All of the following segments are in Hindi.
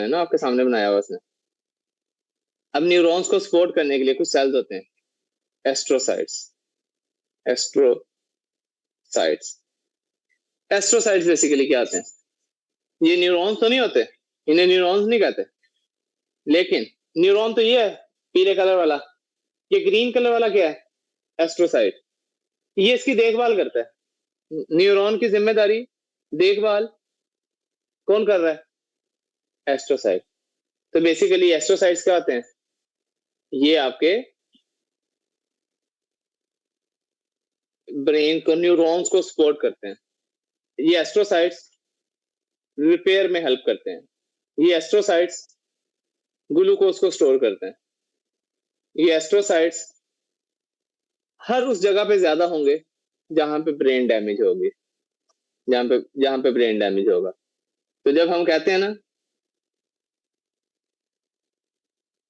है ना, आपके सामने बनाया हुआ उसने। अब न्यूरॉन्स को सपोर्ट करने के लिए कुछ सेल्स होते हैं, एस्ट्रोसाइट्स। एस्ट्रोसाइट्स एस्ट्रोसाइट्स बेसिकली क्या होते हैं? ये न्यूरॉन्स तो नहीं होते, इन्हें न्यूरॉन्स नहीं कहते, लेकिन न्यूरॉन तो ये है पीले कलर वाला। ये ग्रीन कलर वाला क्या है? एस्ट्रोसाइट। ये इसकी देखभाल करता है। न्यूरॉन की जिम्मेदारी देखभाल कौन कर रहा है? एस्ट्रोसाइट। तो बेसिकली एस्ट्रोसाइट्स क्या होते हैं? ये आपके ब्रेन को, न्यूरॉन्स को सपोर्ट करते हैं। ये एस्ट्रोसाइट्स रिपेयर में हेल्प करते हैं। ये एस्ट्रोसाइट्स ग्लूकोज को स्टोर करते हैं। ये एस्ट्रोसाइट्स हर उस जगह पे ज्यादा होंगे जहां पे ब्रेन डैमेज होगी, जहां पे ब्रेन डैमेज होगा। तो जब हम कहते हैं ना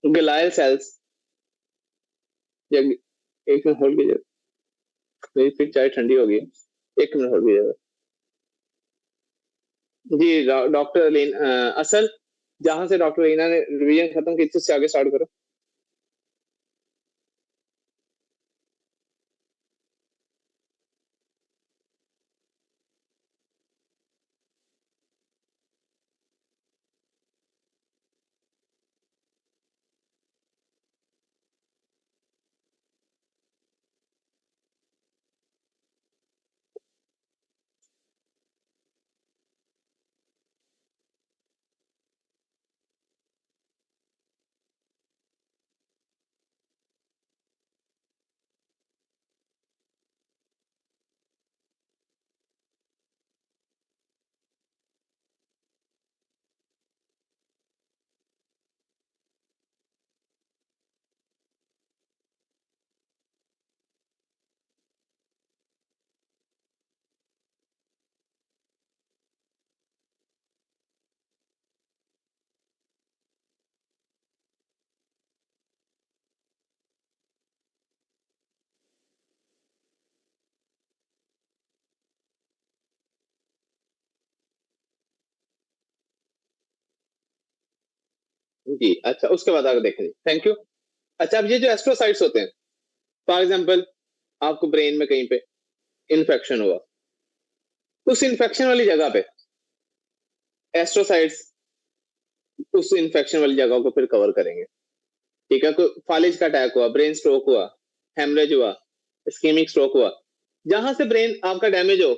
ग्लायल सेल्स, जब एक मिनट होल्ड कीजिए, मेरी फिर चाय ठंडी हो गई, एक मिनट होल्ड कीजिएगा जी। डॉक्टर अलीन, असल जहां से डॉक्टर रीना ने रिवीजन खत्म की थी उससे आगे स्टार्ट करो। जी अच्छा, उसके बाद आगे देखेंगे, थैंक यू। अच्छा, अब ये जो एस्ट्रोसाइट्स होते हैं, फॉर एग्जाम्पल आपको ब्रेन में कहीं पे इन्फेक्शन हुआ, उस इन्फेक्शन वाली जगह पे एस्ट्रोसाइट्स उस इन्फेक्शन वाली जगह को फिर कवर करेंगे। ठीक है, कोई फालिज का अटैक हुआ, ब्रेन स्ट्रोक हुआ, हेमरेज हुआ, स्कीमिक स्ट्रोक हुआ, जहां से ब्रेन आपका डैमेज हो,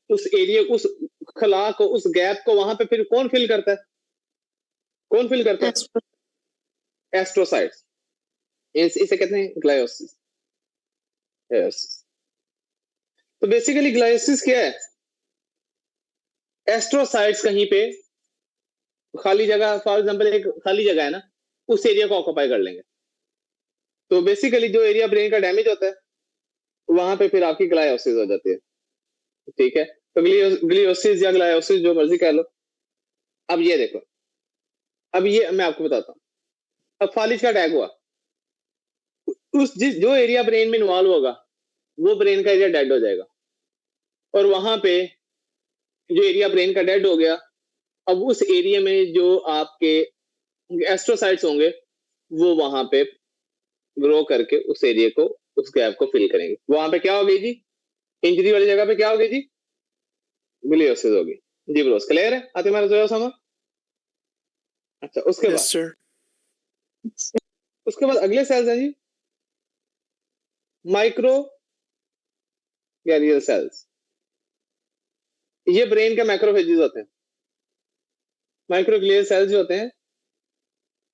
उस एरिया, उस खला को, उस गैप को वहां पे फिर कौन फिल करता है? कौन फिल करता है? एस्ट्रोसाइट्स। इसे कहते हैं ग्लायोसिस। तो बेसिकली ग्लायोसिस क्या है? एस्ट्रोसाइट्स कहीं पे खाली जगह, फॉर एग्जांपल एक खाली जगह है ना, उस एरिया को ऑक्यूपाई कर लेंगे। तो बेसिकली जो एरिया ब्रेन का डैमेज होता है वहां पे फिर आपकी ग्लायोसिस हो जाती है। ठीक है, तो ग्लियोसिस या ग्लायोसिस जो मर्जी कह लो। अब ये देखो, अब ये मैं आपको बताता हूँ। अब फालिज का अटैक हुआ, जो एरिया ब्रेन में इन्वॉल्व होगा वो ब्रेन का एरिया डेड हो जाएगा, और वहां पे जो एरिया ब्रेन का डेड हो गया, अब उस एरिया में जो आपके एस्ट्रोसाइट्स होंगे वो वहां पे ग्रो करके उस एरिया को, उस गैप को फिल करेंगे। वहां पे क्या होगी जी? इंजरी वाली जगह पे क्या होगी जी? ग्लियोसिस होगी। जी ब्रोस, क्लियर है? आते मारा जो समझ। अच्छा, उसके Yes, बाद sir. उसके बाद अगले सेल्स हैं जी माइक्रो गैरियल सेल्स। ये ब्रेन के मैक्रोफेजेस होते हैं। माइक्रोग्लियल सेल्स जो होते हैं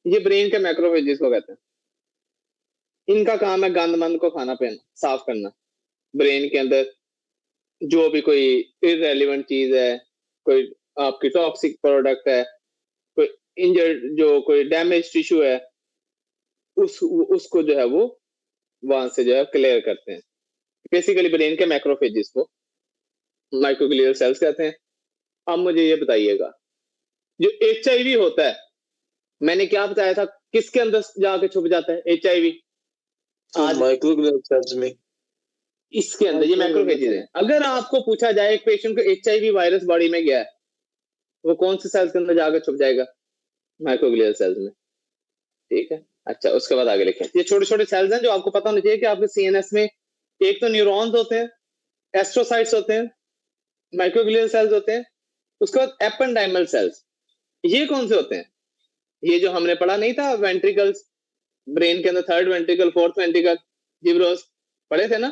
ये ब्रेन के मैक्रोफेजेस को कहते हैं। इनका काम है गंद मंद को खाना पीना, साफ करना। ब्रेन के अंदर जो भी कोई इररेलेवेंट चीज है, कोई आपकी टॉक्सिक प्रोडक्ट है, कोई इंजर्ड, जो कोई डैमेज टिश्यू है, उसको जो है वो वहां से जो है क्लियर करते हैं। बेसिकली ब्रेन के मैक्रोफेजेस को माइक्रोग्लियल सेल्स कहते हैं। अब मुझे ये बताइएगा, जो HIV होता है, मैंने क्या बताया था, किसके अंदर जाके छुप जाता है HIV? माइक्रोग्लियल सेल्स में। इसके अंदर ये मैक्रोफेजेस है। अगर आपको पूछा जाए एक पेशेंट को HIV वायरस बॉडी में गया है, वो कौन से सेल्स के अंदर जाकर छुप जाएगा? माइक्रोग्लियल सेल्स में, ठीक है। अच्छा, उसके बाद आगे लिखें, ये छोटे छोटे सेल्स हैं जो आपको पता होना चाहिए कि आपके सीएनएस में एक तो न्यूरॉन्स होते हैं, एस्ट्रोसाइट्स होते हैं, माइक्रोग्लियल सेल्स होते हैं, उसके बाद एपेंडाइमल सेल्स। ये कौन से होते हैं? ये जो हमने पढ़ा नहीं था, वेंट्रिकल्स, ब्रेन के अंदर थर्ड वेंट्रिकल, फोर्थ वेंट्रिकल, जिब्रोस, पढ़े थे ना?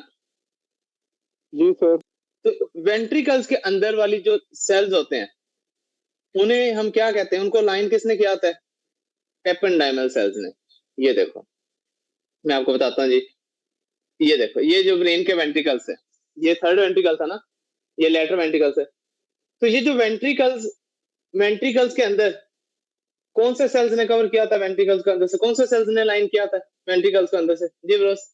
जी सर। तो वेंट्रिकल्स के अंदर वाली जो सेल्स होते हैं उन्हें हम क्या कहते हैं? उनको लाइन किसने किया होता है? एपेंडाइमल सेल्स ने। ये देखो, मैं आपको बताता हूँ जी। ये देखो, ये जो ब्रेन के वेंट्रिकल्स है, ये थर्ड वेंट्रिकल था ना, ये लेटर वेंट्रिकल्स है। तो ये जो वेंट्रिकल्स, वेंट्रिकल्स के अंदर कौन से सेल्स ने कवर किया था? वेंट्रिकल्स के अंदर से कौन से सेल्स ने लाइन किया था वेंट्रिकल्स के अंदर से? जी ब्रोस,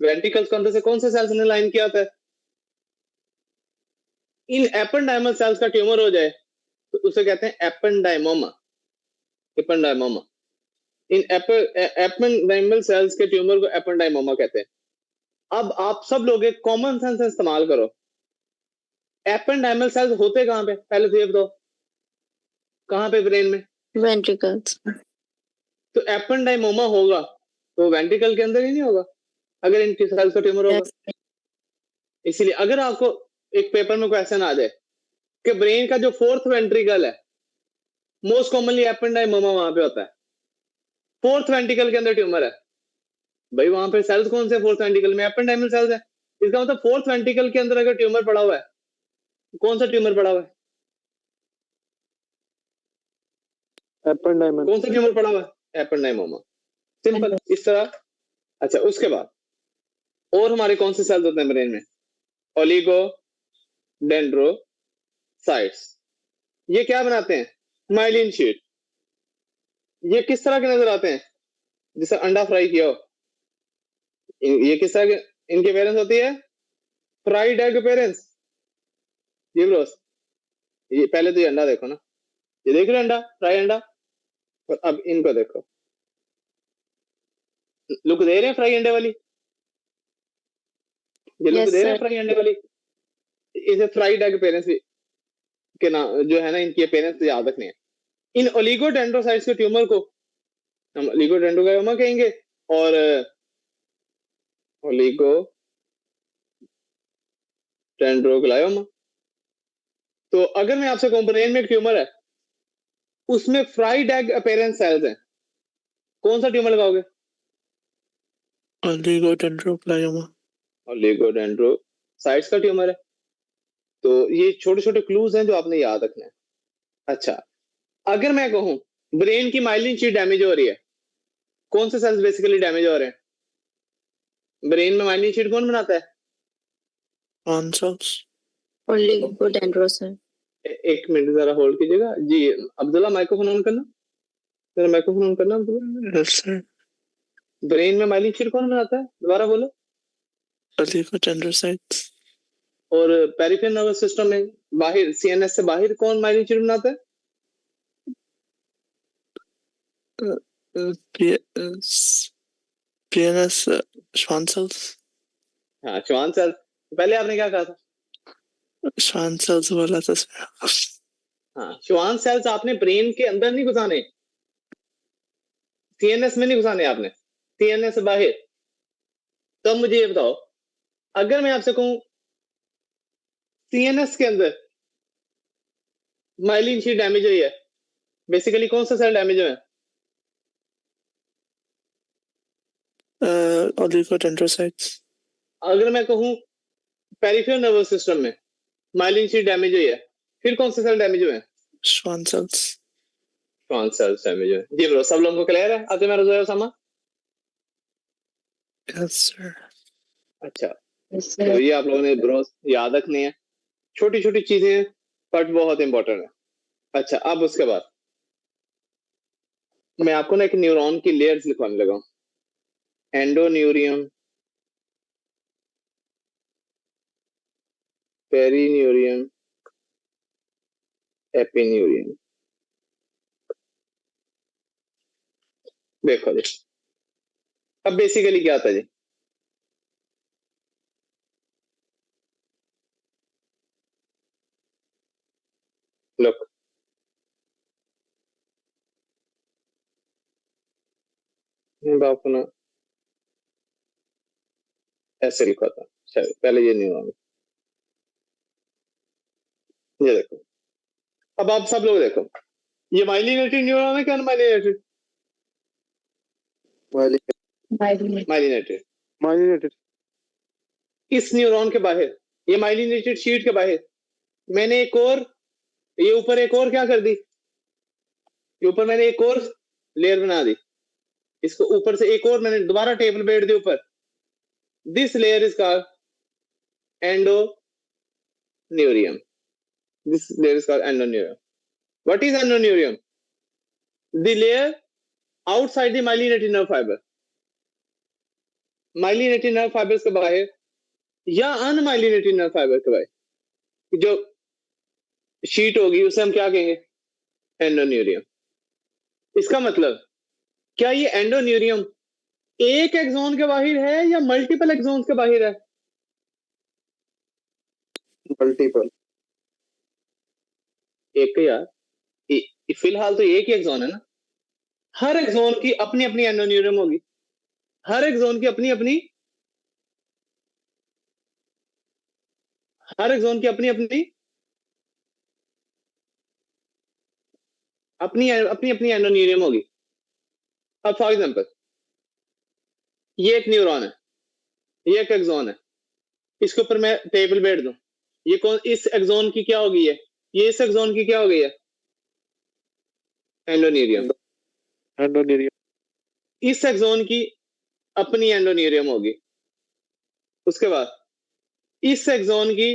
वेंट्रिकल्स के अंदर से कौन से सेल्स ने लाइन किया था? इन एपेंडाइमल सेल्स का ट्यूमर हो जाए तो उसे कहते हैं एपेंडाइमोमा। एपेंडाइमोमा, इन एपेंडाइमल सेल्स के ट्यूमर को एपेंडाइमोमा कहते हैं। अब आप सब लोग एक कॉमन सेंस इस्तेमाल करो, एपेंडाइमल सेल्स होते कहां पे? पहले तो ये बताओ, कहां पे ब्रेन में? वेंट्रिकल्स। तो एपेंडाइमोमा होगा तो वेंट्रिकल के अंदर ही नहीं होगा अगर इनकी सेल्स का ट्यूमर होगा। इसीलिए अगर आपको एक पेपर में क्वेश्चन आ जाए कि ब्रेन का जो फोर्थ वेंट्रिकल है, मोस्ट कॉमनली एपेंडाइमोमा वहां पे होता है, फोर्थ वेंट्रिकल के अंदर ट्यूमर है, भाई वहां पे सेल्स कौन से? फोर्थ वेंट्रिकल में एपेंडाइमल सेल्स है। इसका मतलब फोर्थ वेंट्रिकल के अंदर अगर ट्यूमर पड़ा हुआ है, कौन सा ट्यूमर पड़ा हुआ है? एपेंडाइमल। कौन सा ट्यूमर पड़ा हुआ है? एपेंडाइमोमा। सिंपल, इस तरह। अच्छा, उसके बाद और हमारे कौन से सेल्स होते हैं ब्रेन में? ओलिगो डेंड्रोसाइट्स। ये क्या बनाते हैं? Myelin sheath. ये किस तरह के नजर आते हैं? जिसे अंडा फ्राई किया हो। ये किस तरह के इनके पेरेंट्स होती है? Fried egg parents. ये ब्रोस, ये पहले तो ये अंडा देखो ना, ये देख रहे हो अंडा, फ्राई अंडा। और अब इनको देखो, लुक दे रहे हैं फ्राई अंडे वाली? ये लुक Yes, दे रहे हैं sir. फ्राई अंडे वाली? इसे फ्राइड एग पेरेंट्स के नाम जो है ना, इनके पेरेंट्स याद रखने हैं। इन ओलिगोडेंड्रोसाइट्स के ट्यूमर को हम ओलिगोडेंड्रोग्लायोमा कहेंगे, और ओलिगोडेंड्रोग्लायोमा। तो अगर मैं आपसे कहूं ब्रेन में एक ट्यूमर है, उसमें फ्राइड एग अपेरेंस सेल्स हैं, कौन सा ट्यूमर लगाओगे? Oligodendroglioma. ओलिगोडेंड्रोसाइट्स का ट्यूमर है। तो ये छोटे छोटे क्लूज हैं जो आपने याद रखना है। अच्छा, अगर मैं कहूं ब्रेन की माइलिन शीट डैमेज हो रही है, कौन से सेल्स बेसिकली डैमेज हो रहे हैं? ब्रेन में माइलिन शीट कौन बनाता है? Schwann cells. Oligodendrocyte. एक मिनट जरा होल्ड कीजिएगा जी। अब्दुल्ला, माइक्रोफोन ऑन करना, जरा माइक्रोफोन ऑन करना अब्दुल्ला। Yes, sir. ब्रेन में माइलिन शीट कौन बनाता है? दोबारा बोलो। Oligodendrocytes. और पेरिफेरल नर्वस सिस्टम में बाहर, सीएनएस से बाहर कौन माइलिन शीट बनाता है? PNS Schwann cells. हाँ, श्वान सेल। पहले आपने क्या कहा था? Schwann cells बोला था sir. हाँ, श्वान सेल्स आपने ब्रेन के अंदर नहीं घुसाने, सीएनएस में नहीं घुसाने आपने, सीएनएस से बाहर। तब मुझे ये बताओ, अगर मैं आपसे कहूं सीएनएस के अंदर माइलिन शीट डैमेज हुई है, बेसिकली कौन सा सेल डैमेज हुआ है? Oligodendrocytes. अगर मैं कहूं पेरिफेरल नर्वस सिस्टम में माइलिन शीट डैमेज हुई है, फिर कौन से सेल डैमेज हुए हैं? Schwann cells. Schwann cells damage हुए। जी ब्रो, सब लोगों को क्लियर है? आते मेरा जोया सामा। Yes, sir. अच्छा, Yes, तो ये आप लोगों ने ब्रो याद रखनी है, छोटी छोटी चीजें, बट बहुत इंपॉर्टेंट है। अच्छा, अब उसके बाद मैं आपको ना एक न्यूरॉन की लेयर्स लिखवाने लगा हूं। Endoneurium, पेरीन्यूरियम, epineurium. देखो जी, अब बेसिकली क्या आता है जी? लुक, बापू ने ऐसे लिखा था शायद, पहले ये न्यूरॉन, ये देखो। अब आप सब लोग देखो, ये माइलिनेटेड न्यूरॉन है क्या अनमाइलिनेटेड? माइलिनेटेड। माइलिनेटेड। इस न्यूरॉन के बाहर, ये माइलिनेटेड शीट के बाहर मैंने एक और, ये ऊपर एक और क्या कर दी, ये ऊपर मैंने एक और लेयर बना दी, इसको ऊपर से एक और मैंने दोबारा टेबल बेड दी ऊपर। This layer is called endoneurium. This layer is called endoneurium. What is endoneurium? The layer outside the myelinated nerve fibre. Myelinated nerve fibres के बाहर या अनमाइलिनेटेड नर्व फाइबर के बाहर जो शीट होगी उसे हम क्या कहेंगे? एंडोन्यूरियम। इसका मतलब क्या ये एंडोन्यूरियम एक एक्सोन के बाहर है या मल्टीपल एक्सोन्स के बाहर है? मल्टीपल। एक यार, फिलहाल तो एक ही एक्सोन है ना। हर एक्सोन की अपनी अपनी एंडोन्यूरियम होगी, हर एक्सोन की अपनी अपनी, हर एक्सोन की अपनी अपनी अपनी अपनी अपनी एंडोन्यूरियम होगी। अब फॉर एग्जांपल ये एक न्यूरॉन है, ये एक एक्सोन है, इसके ऊपर मैं टेबल बैठ दूं, ये कौन, इस एक्सोन की क्या हो गई है? ये इस एक्सोन की क्या हो गई है? एंडोन्यूरियम। एंडोन्यूरियम। इस एक्सोन की अपनी एंडोन्यूरियम होगी। उसके बाद इस एक्सोन की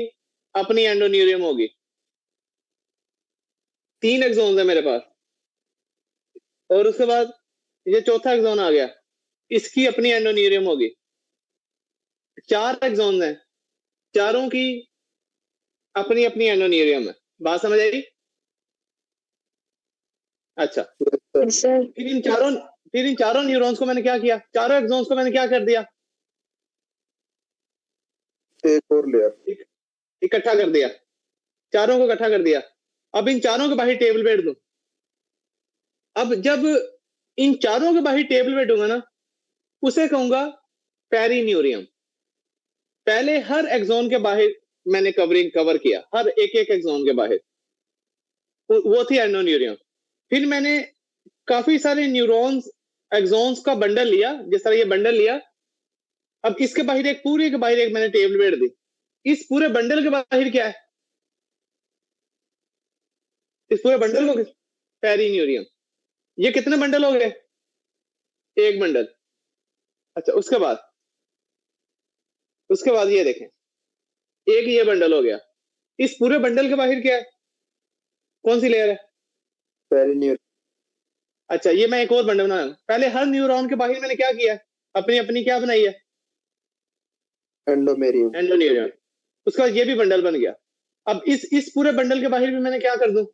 अपनी एंडोन्यूरियम होगी। 3 एक्सोन है मेरे पास, और उसके बाद ये चौथा एक्सोन आ गया, इसकी अपनी एंडोन्यूरियम होगी। 4 एक्सोन हैं, चारों की अपनी अपनी एंडोन्यूरियम है। बात समझ आई? अच्छा, फिर इन चारों न्यूरॉन्स को मैंने क्या किया, चारों एक्सोन्स को मैंने क्या कर दिया? एक और लेयर इकट्ठा कर दिया, चारों को इकट्ठा कर दिया। अब इन चारों के बाहर टेबल बैठ दूं। अब जब इन चारों के बाहर टेबल बैठूंगा ना, उसे कहूंगा पेरिन्यूरियम। पहले हर एक्सोन के बाहर मैंने कवर किया, हर एक एक एक्सोन के बाहर, वो थी एंडोन्यूरियम। फिर मैंने काफी सारे न्यूरॉन्स एक्सोन्स का बंडल लिया, जिस तरह ये बंडल लिया। अब इसके बाहर एक, पूरे के बाहर एक मैंने टेबल बैठ दी। इस पूरे बंडल के बाहर क्या है? इस पूरे बंडल को पेरिन्यूरियम। ये कितने बंडल हो गए? एक बंडल। अच्छा, उसके बाद ये देखें, एक ये बंडल हो गया। इस पूरे बंडल के बाहर क्या है? कौन सी लेयर है? पेरिन्यूरियम। अच्छा, ये मैं एक और बंडल बना, पहले हर न्यूरॉन के बाहर मैंने क्या किया? अपनी अपनी क्या बनाई है? एंडोमेरियम। एंडोन्यूरियम। उसका ये भी बंडल बन गया। अब इस पूरे बंडल के बाहर भी मैंने क्या कर दूं?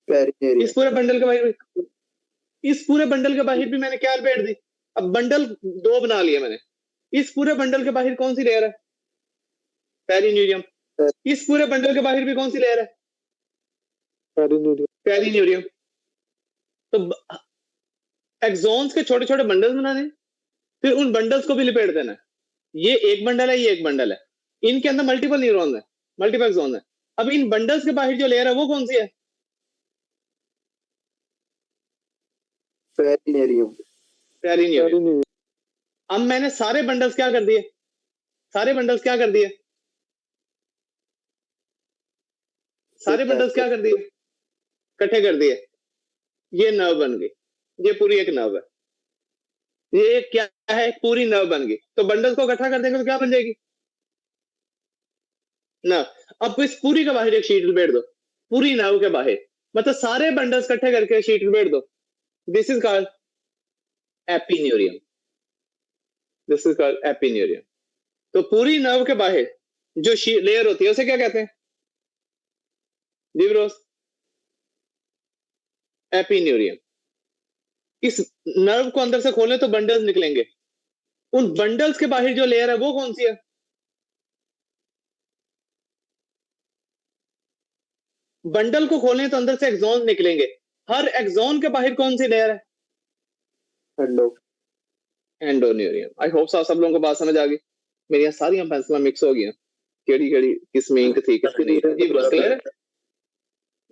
पेरिन्यूरियम। इस पूरे बंडल के बाहर भी, इस पूरे बंडल के बाहर भी मैंने क्या बैठ दी? अब बंडल 2 बना लिए मैंने। इस पूरे बंडल के बाहर कौन सी लेयर है? पेरिन्यूरियम। इस पूरे बंडल के बाहर भी कौन सी लेयर है? पेरिन्यूरियम। पेरिन्यूरियम। तो एक्सोन्स के छोटे छोटे बंडल्स बनाने, फिर उन बंडल्स को भी लिपेट देना। ये एक बंडल है, ये एक बंडल है, इनके अंदर मल्टीपल न्यूरॉन है, मल्टीपल एक्सोन है। अब इन बंडल्स के बाहर जो लेयर है वो कौन सी है? पेरिन्यूरियम। पेरिन्यूरियम। अब मैंने सारे बंडल्स क्या कर दिए? सारे बंडल्स क्या कर दिए? सारे बंडल्स क्या कर दिए? इकट्ठे कर दिए। ये नर्व बन गई, ये पूरी एक नर्व है। ये क्या है? पूरी नर्व बन गई। तो बंडल्स को इकट्ठा कर देंगे तो क्या बन जाएगी? नर्व। अब इस पूरी के बाहर एक शीट बैठ दो, पूरी नर्व के बाहर, मतलब सारे बंडल्स इकट्ठे करके शीट बैठ दो। This is called epineurium. This is called epineurium. तो पूरी नर्व के बाहर जो लेयर होती है उसे क्या कहते हैं? जी ब्रोस, एपिन्यूरियम। इस नर्व को अंदर से खोलें तो बंडल्स निकलेंगे। उन बंडल्स के बाहर जो लेयर है वो कौन सी है? बंडल को खोलें तो अंदर से एक्सॉन निकलेंगे। हर एक्सॉन के बाहर कौन सी लेयर है? Endo endoneurium. आई होप सब लोगों को बात समझ आ गई। मेरी यहाँ सारी पेंसिल मिक्स हो गई केड़ी केड़ी किसमें इंक थी किसमें नहीं। जी ब्रो क्लियर है?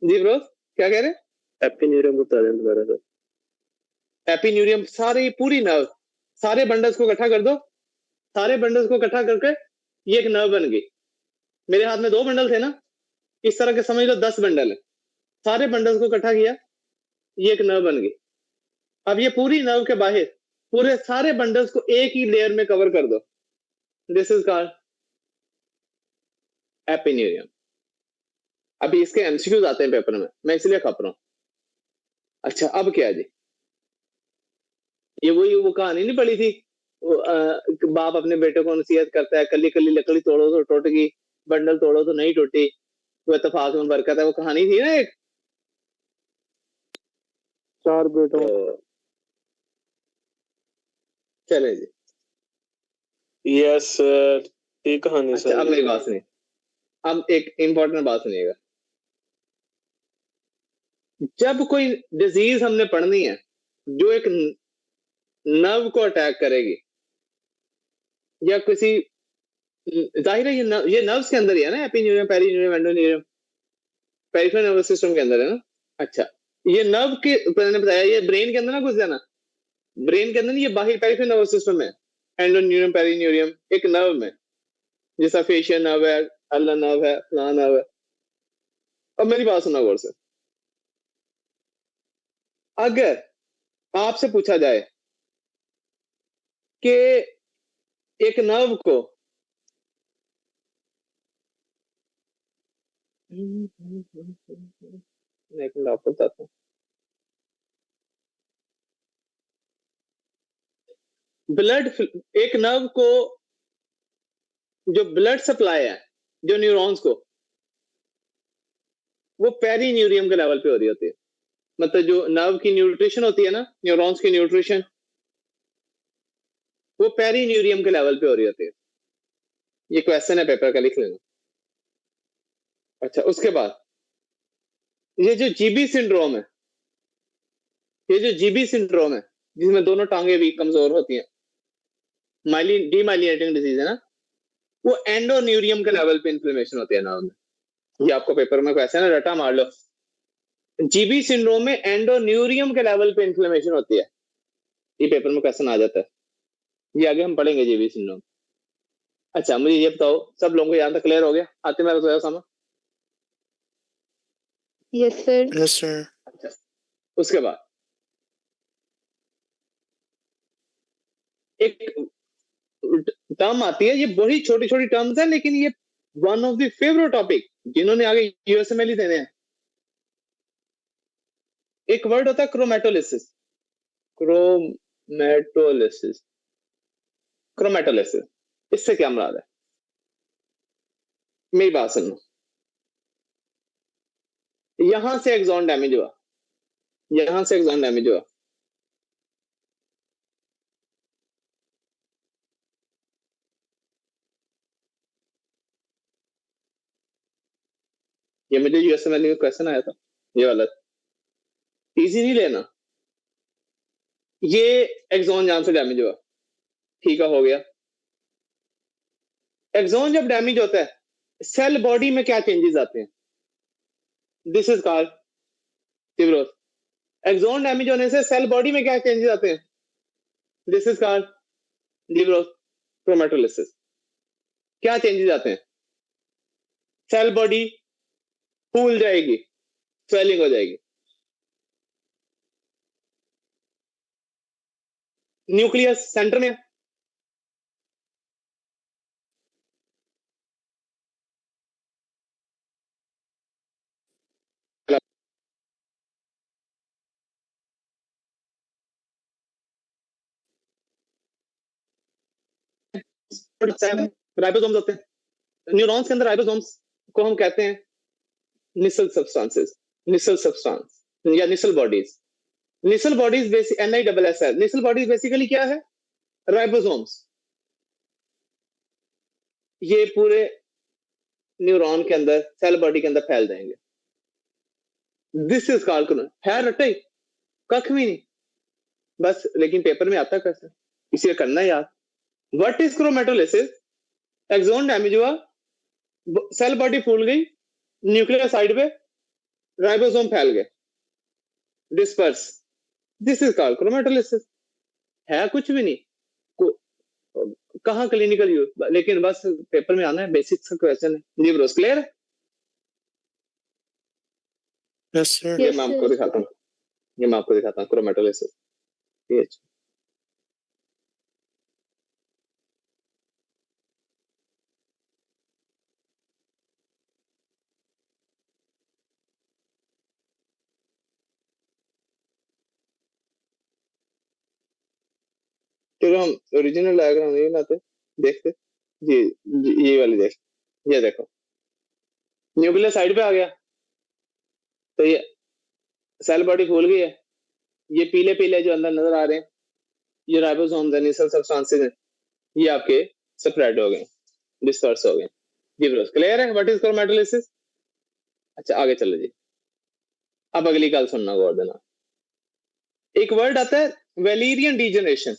जी ब्रो क्या कह रहे हैं? एपिन्यूरियम बता दें दोबारा सर। एपिन्यूरियम सारी पूरी नर्व, सारे बंडल्स को इकट्ठा कर दो। सारे बंडल्स को इकट्ठा करके ये एक नर्व बन गई। मेरे हाथ में 2 बंडल थे ना, इस तरह के समझ लो 10 बंडल है। सारे बंडल्स को इकट्ठा किया, ये एक नर्व बन गई। अब ये पूरी नर्व के बाहर पूरे सारे बंडल्स को एक ही लेयर में कवर कर दो। This is called epineurium. अभी इसके एमसीक्यूज आते हैं पेपर में, मैं इसलिए खप रहा हूं। अच्छा अब क्या है जी? ये वो कहानी नहीं पड़ी थी, बाप अपने बेटे को नसीहत करता है, कली कली लकड़ी तोड़ो तो टूट गई, बंडल तोड़ो तो नहीं टूटी, वो इत्तेफाक में बरकत है। वो कहानी थी ना एक, 4 बेटों तो चले जी। यस सर, ये कहानी अच्छा सर। अब मेरी बात सुनिए, अब एक इंपॉर्टेंट बात सुनिएगा। जब कोई डिजीज हमने पढ़नी है जो एक नर्व को अटैक करेगी, या किसी, जाहिर है ये नर्व्स के अंदर ही है ना, epineurium, perineurium, endoneurium, peripheral nervous system के अंदर है ना। अच्छा ये नर्व के, मैंने बताया ये ब्रेन के अंदर ना घुस जाना, ब्रेन के अंदर नहीं, ये बाहर पेरिफेरल नर्वस सिस्टम है। एंडोन्यूरियम, पेरिन्यूरियम एक नर्व में, जैसा फेशियल नर्व है, अल्ला नर्व है, फलाना नर्व है। अब मेरी बात सुना गौर से, अगर आपसे पूछा जाए कि एक नर्व को मैं एक मिनट आपको बताता हूँ। ब्लड, एक नर्व को जो ब्लड सप्लाई है, जो न्यूरॉन्स को, वो पेरिन्यूरियम के लेवल पे हो रही होती है। मतलब जो नर्व की न्यूट्रिशन होती है ना, न्यूरॉन्स की न्यूट्रिशन, वो पेरिन्यूरियम के लेवल पे हो रही होती है। ये क्वेश्चन है पेपर का, लिख लेना। अच्छा उसके बाद ये जो जीबी सिंड्रोम है, ये जो जीबी सिंड्रोम है जिसमें दोनों टांगे भी कमजोर होती हैं, डीमाइलिनेटिंग डिजीज है ना, वो एंडोन्यूरियम के लेवल पे इन्फ्लेमेशन होती है नर्व में। ये आपको पेपर में क्वेश्चन है, रटा मार लो। जीबी सिंड्रोम में एंडोन्यूरियम के लेवल पे इन्फ्लेमेशन होती है। ये पेपर में क्वेश्चन आ जाता है, ये आगे हम पढ़ेंगे जीबी सिंड्रोम। अच्छा मुझे ये बताओ, सब लोगों को यहाँ तक क्लियर हो गया? आते मेरा बताया समझ? Yes sir. Yes, sir. अच्छा उसके बाद एक टर्म आती है, ये बड़ी छोटी छोटी टर्म्स है, लेकिन ये one of the favourite topic जिन्होंने आगे यूएसएमएल ही देने हैं। एक वर्ड होता है क्रोमेटोलिसिस, क्रोमेटोलिसिस, क्रोमेटोलिसिस, इससे क्या मुराद है? मेरी बात सुनो, यहां से एक्सॉन डैमेज हुआ, यहां से एक्सॉन डैमेज हुआ, ये मुझे यूएसएमएल में क्वेश्चन आया था, ये वाला इजी नहीं लेना। ये एक्सॉन जहां से डैमेज हुआ, ठीक है हो गया। एक्सॉन जब डैमेज होता है, सेल बॉडी में क्या चेंजेस आते हैं? दिस इज कॉल्ड फिब्रोस। एक्सॉन डैमेज होने से सेल बॉडी में क्या चेंजेस आते हैं? दिस इज कॉल्ड डिब्रोस क्रोमेटोलिसिस। क्या चेंजेस आते हैं? सेल बॉडी फूल जाएगी, स्वेलिंग हो जाएगी, न्यूक्लियस सेंटर में, राइबोसोम्स होते हैं न्यूरॉन्स के अंदर। राइबोसोम्स को हम कहते हैं निसल सब्सटेंसेस, निसल सब्सटेंस या Nissl bodies. Nissl bodies basic NISS, Nissl bodies basically क्या है? राइबोसोम्स। ये पूरे न्यूरॉन के अंदर, सेल बॉडी के अंदर फैल जाएंगे। दिस इज कॉल्ड है रटे कख भी नहीं बस, लेकिन पेपर में आता कैसे, इसे करना है यार। What is chromatolysis? Axon damage हुआ, सेल बॉडी फूल गई, न्यूक्लियर साइड पे राइबोसोम फैल गए, disperse, this is called chromatolysis. है कुछ भी नहीं, कहाँ क्लिनिकल यूज, लेकिन बस पेपर में आना है, बेसिक क्वेश्चन है जी। ब्रोस क्लियर है? Yes, sir. ये मैं आपको दिखाता हूँ, ये मैं आपको दिखाता हूँ क्रोमेटोलिसिस। चलो हम ओरिजिनल डायग्राम नहीं बनाते, देखते ये वाली देख, ये देखो न्यूक्लियर साइड पे आ गया, तो ये सेल बॉडी फूल गई है, ये पीले पीले जो अंदर नजर आ रहे हैं ये राइबोसोम इनिशियल सब्सटेंसेस हैं, ये आपके सेपरेट हो गए, डिस्पर्स हो गए जी। ब्रोस क्लियर है व्हाट इज क्रोमेटोलिसिस? अच्छा आगे चलो जी, अब अगली कल सुनना गौर देना। एक वर्ड आता है वेलेरियन डीजनरेशन,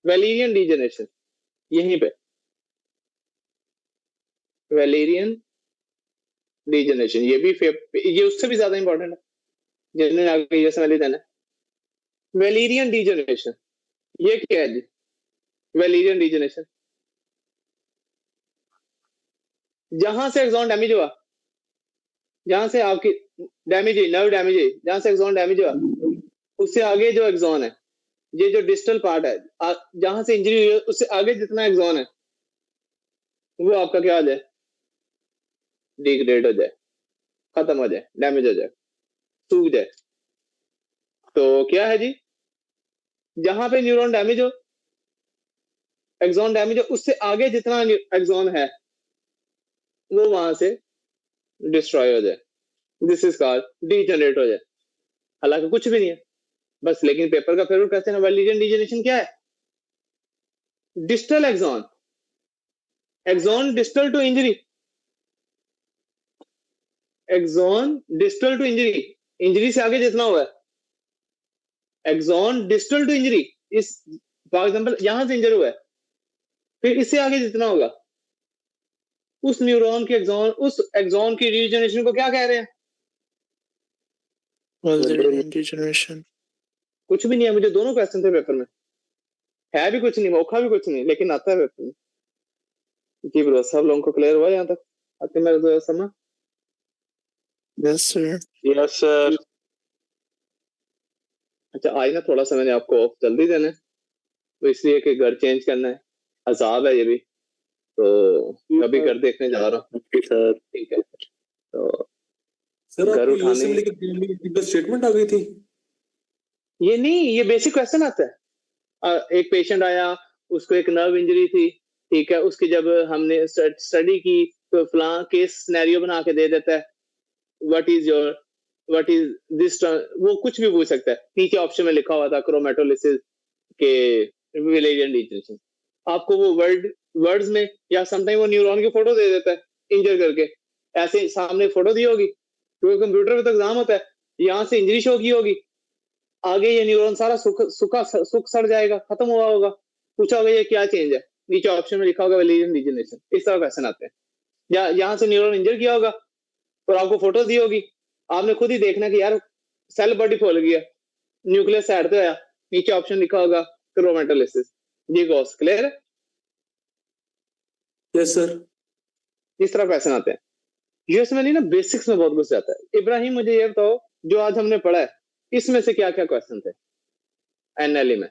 वेलेरियन डीजनरेशन, यहीं पे वेलेरियन डीजनरेशन, ये भी ये उससे भी ज्यादा इंपॉर्टेंट है, जिन्हें आगे ये समझ लेना है। वेलेरियन डीजनरेशन ये क्या है जी? वेलेरियन डीजनरेशन, जहां से एक्सॉन डैमेज हुआ, जहां से आपकी डैमेज हुई, नर्व डैमेज हुई, जहां से एक्सॉन डैमेज हुआ उससे आगे जो एक्सॉन है, ये जो डिस्टल पार्ट है, जहां से इंजरी हुई है उससे आगे जितना एक्सॉन है वो आपका क्या हो जाए, डिग्रेड हो जाए, खत्म हो जाए, डैमेज हो जाए, सूख जाए। तो क्या है जी, जहां पे न्यूरॉन डैमेज हो, एक्सॉन डैमेज हो, उससे आगे जितना एक्सॉन है वो वहां से डिस्ट्रॉय हो जाए, दिस इज कॉल्ड डीजनरेट हो जाए। हालांकि कुछ भी नहीं है बस, लेकिन पेपर का फेवरेट क्वेश्चन है वेलेरियन डीजनरेशन क्या है? Distal axon, axon distal to injury, axon distal to injury, injury से आगे जितना हुआ है एक्सॉन डिस्टल टू इंजरी, इस फॉर एग्जांपल यहां से इंजर हुआ है, फिर इससे आगे जितना होगा उस न्यूरॉन के एक्सॉन, उस एक्सॉन की रीजनरेशन को क्या कह रहे हैं? Valerian degeneration. कुछ भी नहीं है, मुझे दोनों क्वेश्चन थे पेपर में, है भी कुछ नहीं, मौका भी कुछ नहीं, लेकिन आता है पेपर में जी। ब्रो सब लोगों को क्लियर हुआ यहाँ तक? आते मेरे तो समझ। Yes, sir. Yes sir. अच्छा आज ना थोड़ा सा मैंने आपको ऑफ जल्दी देना है, तो इसलिए कि घर चेंज करना है, अजाब है ये भी, तो अभी घर देखने जा रहा हूँ। सर ठीक है, तो सर घर आपको उठाने यूएसए में लेकर स्टेटमेंट आ गई थी। ये नहीं, ये बेसिक क्वेश्चन आता है। एक पेशेंट आया, उसको एक नर्व इंजरी थी, ठीक है, उसकी जब हमने स्टडी की तो फलां केस सिनेरियो बना के दे देता है, what is your, what is this, वो कुछ भी पूछ सकता है। नीचे ऑप्शन में लिखा हुआ था क्रोमेटोलिसिस के वेलेरियन डीजनरेशन, आपको वो वर्ड्स में या समटाइम वो न्यूरॉन की फोटो दे देता है इंजर करके, ऐसे सामने फोटो दी होगी, क्योंकि कंप्यूटर पे तो एग्जाम होता है, यहाँ से इंजरी शो की होगी, आगे ये न्यूरॉन सारा सुख सड़ जाएगा, खत्म हुआ होगा, पूछा होगा ये क्या चेंज है, नीचे ऑप्शन में लिखा होगा वेलेरियन डीजनरेशन, इस तरह क्वेश्चन आते हैं। या यहाँ से न्यूरॉन इंजर किया होगा और आपको फोटो दी होगी, आपने खुद ही देखना कि यार सेल बॉडी फूल गया, न्यूक्लियस साइड पे आया, नीचे ऑप्शन लिखा होगा क्रोमेटोलिसिस। ये गॉस क्लियर है? Yes sir. इस तरह क्वेश्चन आते हैं। यूएस में नहीं ना, बेसिक्स में बहुत कुछ जाता है। इब्राहिम मुझे ये बताओ, जो आज हमने पढ़ा है इसमें से क्या क्या क्वेश्चन थे एनएलई में?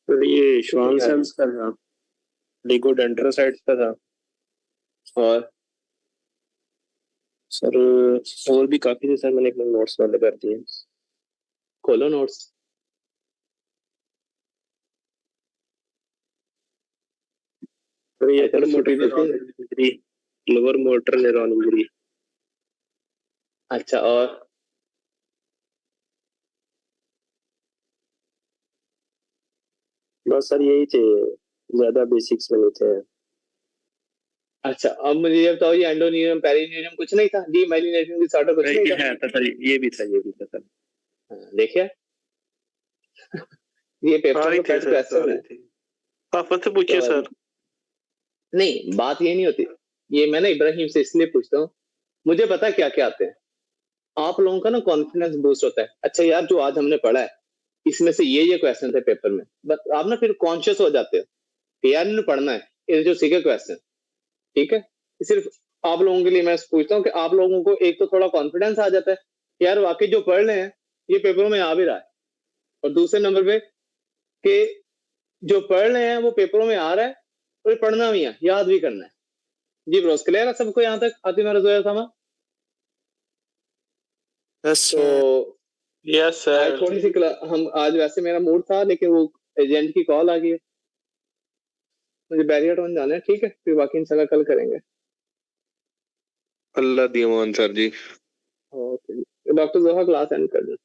तो ये श्वान सेल्स का था, लिगोडेंड्रोसाइट्स का था, और सर और भी काफी थे सर, मैंने अपने नोट्स वाले कर दिए। खोलो नोट्स, तो ये upper motor neuron, injury, lower motor neuron injury. अच्छा, और बस सर यही थे, ज्यादा बेसिक्स में नहीं थे। अच्छा, अब मुझे ये बताओ, ये एंडोनियम पेरिनियम कुछ नहीं था, डीमाइलिनेशन डिसऑर्डर कुछ नहीं था? है था सर, ये भी था सर। हाँ, देखिए ये पेपर में पेट क्वेश्चन है। आप मुझसे पूछिए तो सर। नहीं, बात ये नहीं होती, ये मैं ना इब्राहिम से इसलिए पूछता हूँ, मुझे पता है क्या क्या आते हैं, आप लोगों का ना कॉन्फिडेंस बूस्ट होता है। अच्छा यार, जो आज हमने पढ़ा है इसमें से ये क्वेश्चन थे पेपर में, बस आप ना फिर कॉन्शियस हो जाते हो कि यार इन्हें पढ़ना है, ये जो सीखे क्वेश्चन, ठीक है। सिर्फ आप लोगों के लिए मैं पूछता हूँ कि आप लोगों को एक तो थोड़ा कॉन्फिडेंस आ जाता है कि यार वाकई जो पढ़ रहे हैं ये पेपरों में आ भी रहा है, और दूसरे नंबर पे कि जो पढ़ रहे हैं वो पेपरों में आ रहा है और ये पढ़ना भी है, याद भी करना है। जी ब्रोस, क्लियर है सबको यहाँ तक? आतिम रज़ोया सामा? Yes, तो sir. यस आज सर। थोड़ी सी हम आज वैसे मेरा मूड था, लेकिन वो एजेंट की कॉल आ गई है, मुझे बैरियर टाउन जाना है, ठीक है, फिर बाकी इंशाल्लाह कल करेंगे। अल्लाह दी अमान सर जी। ओके, डॉक्टर जोहा क्लास एंड कर दो।